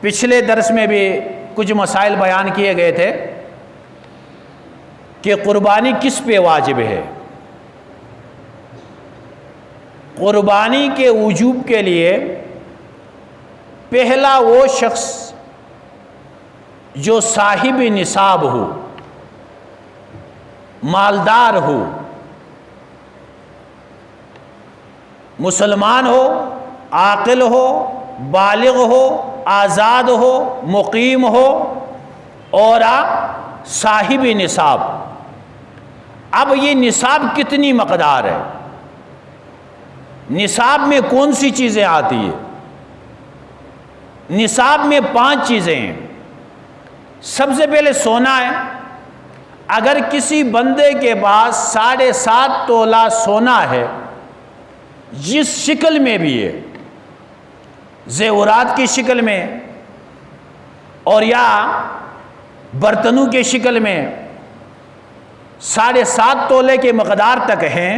پچھلے درس میں بھی کچھ مسائل بیان کیے گئے تھے کہ قربانی کس پہ واجب ہے۔ قربانی کے وجوب کے لیے پہلا وہ شخص جو صاحب نصاب ہو، مالدار ہو، مسلمان ہو، عاقل ہو، بالغ ہو، آزاد ہو، مقیم ہو اور صاحب نصاب۔ اب یہ نصاب کتنی مقدار ہے؟ نصاب میں کون سی چیزیں آتی ہیں؟ نصاب میں 5 چیزیں ہیں۔ سب سے پہلے سونا ہے۔ اگر کسی بندے کے پاس 7.5 تولہ سونا ہے، جس شکل میں بھی ہے، زیورات کی شکل میں اور یا برتنوں کی شکل میں 7.5 تولے کے مقدار تک ہیں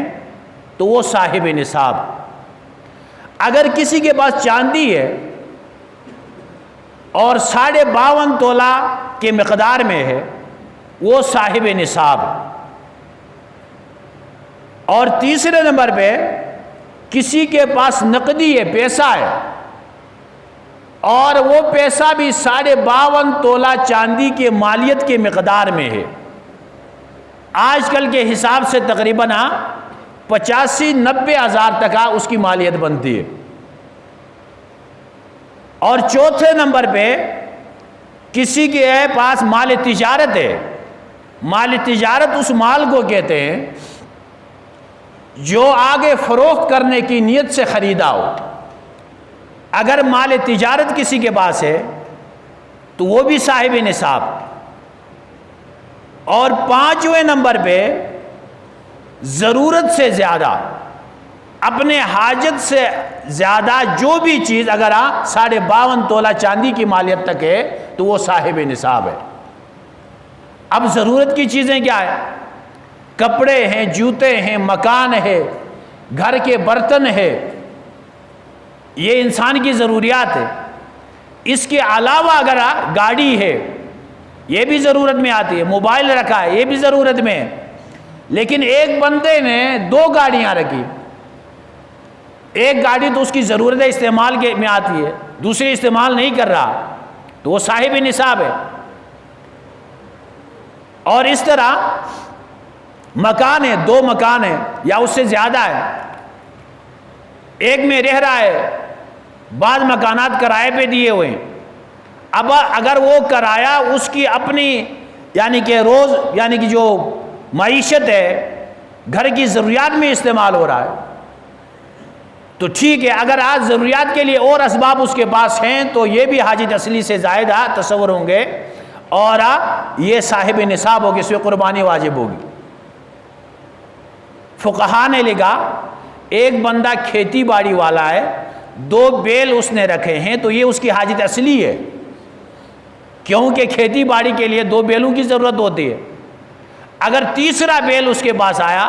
تو وہ صاحب نصاب۔ اگر کسی کے پاس چاندی ہے اور 52.5 تولہ کے مقدار میں ہے، وہ صاحب نصاب۔ اور تیسرے نمبر پہ کسی کے پاس نقدی ہے، پیسہ ہے، اور وہ پیسہ بھی 52.5 تولہ چاندی کے مالیت کے مقدار میں ہے۔ آج کل کے حساب سے تقریباً 85-90 ہزار تک اس کی مالیت بنتی ہے۔ اور چوتھے نمبر پہ کسی کے پاس مال تجارت ہے۔ مال تجارت اس مال کو کہتے ہیں جو آگے فروخت کرنے کی نیت سے خریدا ہو۔ اگر مال تجارت کسی کے پاس ہے تو وہ بھی صاحب نصاب۔ اور 5ویں نمبر پہ ضرورت سے زیادہ، اپنے حاجت سے زیادہ جو بھی چیز اگر 52.5 تولہ چاندی کی مالیت تک ہے تو وہ صاحب نصاب ہے۔ اب ضرورت کی چیزیں کیا ہیں؟ کپڑے ہیں، جوتے ہیں، مکان ہے، گھر کے برتن ہے، یہ انسان کی ضروریات ہے۔ اس کے علاوہ اگر گاڑی ہے، یہ بھی ضرورت میں آتی ہے، موبائل رکھا ہے، یہ بھی ضرورت میں ہے۔ لیکن ایک بندے نے 2 گاڑیاں رکھی، ایک گاڑی تو اس کی ضرورت استعمال میں آتی ہے، دوسری استعمال نہیں کر رہا تو وہ صاحب نصاب ہے۔ اور اس طرح مکان ہے، 2 مکان ہیں یا اس سے زیادہ ہے، ایک میں رہ رہا ہے، بعض مکانات کرائے پہ دیے ہوئے ہیں۔ اب اگر وہ کرایہ اس کی اپنی یعنی کہ جو معیشت ہے، گھر کی ضروریات میں استعمال ہو رہا ہے تو ٹھیک ہے۔ اگر آج ضروریات کے لیے اور اسباب اس کے پاس ہیں تو یہ بھی حاجت اصلی سے زائد تصور ہوں گے اور یہ صاحب نصاب ہوگی، اس پہ قربانی واجب ہوگی۔ فقہا نے لکھا ایک بندہ کھیتی باڑی والا ہے، 2 بیل اس نے رکھے ہیں تو یہ اس کی حاجت اصلی ہے، کیونکہ کھیتی باڑی کے لیے 2 بیلوں کی ضرورت ہوتی ہے۔ اگر تیسرا بیل اس کے پاس آیا،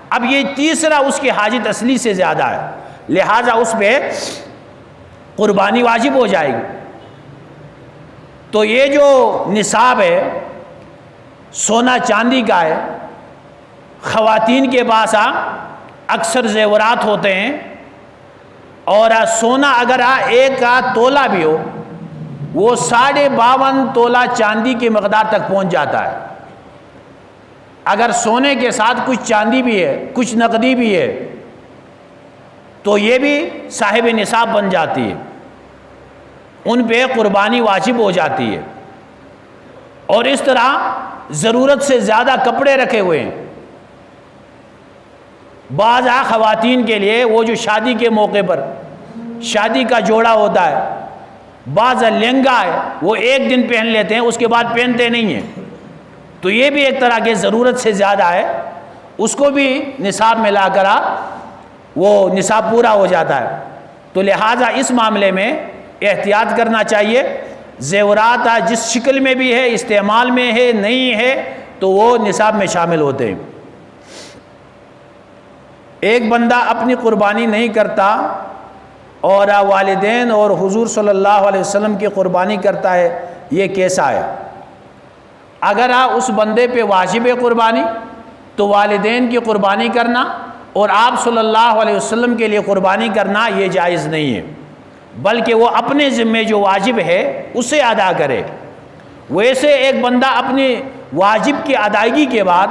اب یہ تیسرا اس کی حاجت اصلی سے زیادہ ہے، لہٰذا اس پہ قربانی واجب ہو جائے گی۔ تو یہ جو نصاب ہے سونا چاندی کا ہے، خواتین کے پاس اکثر زیورات ہوتے ہیں، اور سونا اگر 1 تولہ بھی ہو وہ 52.5 تولہ چاندی کی مقدار تک پہنچ جاتا ہے۔ اگر سونے کے ساتھ کچھ چاندی بھی ہے، کچھ نقدی بھی ہے تو یہ بھی صاحب نصاب بن جاتی ہے، ان پہ قربانی واجب ہو جاتی ہے۔ اور اس طرح ضرورت سے زیادہ کپڑے رکھے ہوئے ہیں، بعض خواتین کے لیے وہ جو شادی کے موقع پر شادی کا جوڑا ہوتا ہے، بعض لہنگا ہے، وہ 1 دن پہن لیتے ہیں، اس کے بعد پہنتے نہیں ہیں، تو یہ بھی ایک طرح کے ضرورت سے زیادہ ہے، اس کو بھی نصاب میں لا کر وہ نصاب پورا ہو جاتا ہے۔ تو لہٰذا اس معاملے میں احتیاط کرنا چاہیے۔ زیورات جس شکل میں بھی ہے، استعمال میں ہے، نہیں ہے، تو وہ نصاب میں شامل ہوتے ہیں۔ ایک بندہ اپنی قربانی نہیں کرتا اور والدین اور حضور صلی اللہ علیہ وسلم کی قربانی کرتا ہے، یہ کیسا ہے؟ اگر اس بندے پہ واجب ہے قربانی تو والدین کی قربانی کرنا اور آپ صلی اللہ علیہ وسلم کے لیے قربانی کرنا یہ جائز نہیں ہے، بلکہ وہ اپنے ذمے جو واجب ہے اسے ادا کرے۔ ویسے ایک بندہ اپنی واجب کی ادائیگی کے بعد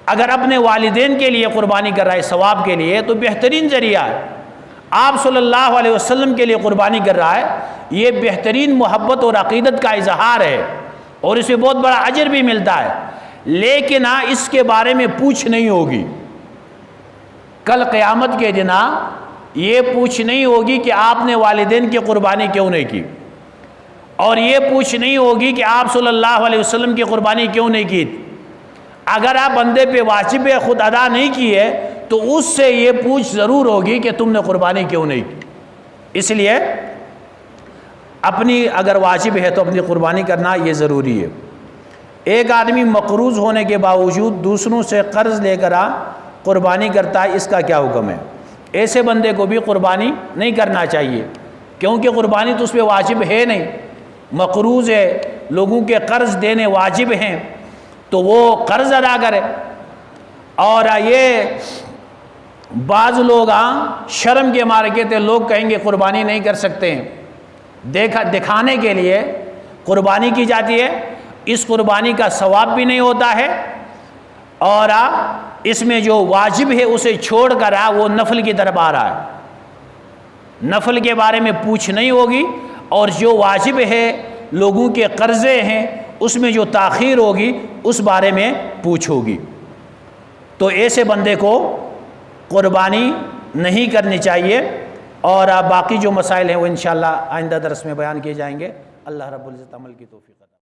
اگر اپنے والدین کے لیے قربانی کر رہا ہے ثواب کے لیے تو بہترین ذریعہ ہے۔ آپ صلی اللہ علیہ وسلم کے لیے قربانی کر رہا ہے، یہ بہترین محبت اور عقیدت کا اظہار ہے اور اسے بہت بڑا اجر بھی ملتا ہے، لیکن اس کے بارے میں پوچھ نہیں ہوگی۔ کل قیامت کے دن یہ پوچھ نہیں ہوگی کہ آپ نے والدین کی قربانی کیوں نہیں کی، اور یہ پوچھ نہیں ہوگی کہ آپ صلی اللہ علیہ وسلم کی قربانی کیوں نہیں کی۔ اگر آپ بندے پہ واجب خود ادا نہیں کی ہے تو اس سے یہ پوچھ ضرور ہوگی کہ تم نے قربانی کیوں نہیں کی۔ اس لیے اپنی اگر واجب ہے تو اپنی قربانی کرنا یہ ضروری ہے۔ ایک آدمی مقروض ہونے کے باوجود دوسروں سے قرض لے کر قربانی کرتا ہے، اس کا کیا حکم ہے؟ ایسے بندے کو بھی قربانی نہیں کرنا چاہیے، کیونکہ قربانی تو اس پہ واجب ہے نہیں، مقروض ہے، لوگوں کے قرض دینے واجب ہیں تو وہ قرض ادا کرے۔ اور یہ بعض لوگ شرم کے مارے کہتے لوگ کہیں گے قربانی نہیں کر سکتے ہیں، دکھانے کے لیے قربانی کی جاتی ہے، اس قربانی کا ثواب بھی نہیں ہوتا ہے، اور اس میں جو واجب ہے اسے چھوڑ کر وہ نفل کی طرف آ رہا ہے۔ نفل کے بارے میں پوچھ نہیں ہوگی، اور جو واجب ہے لوگوں کے قرضے ہیں اس میں جو تاخیر ہوگی اس بارے میں پوچھ ہوگی۔ تو ایسے بندے کو قربانی نہیں کرنی چاہیے، اور باقی جو مسائل ہیں وہ انشاءاللہ آئندہ درس میں بیان کیے جائیں گے۔ اللہ رب العزت عمل کی توفیق عطا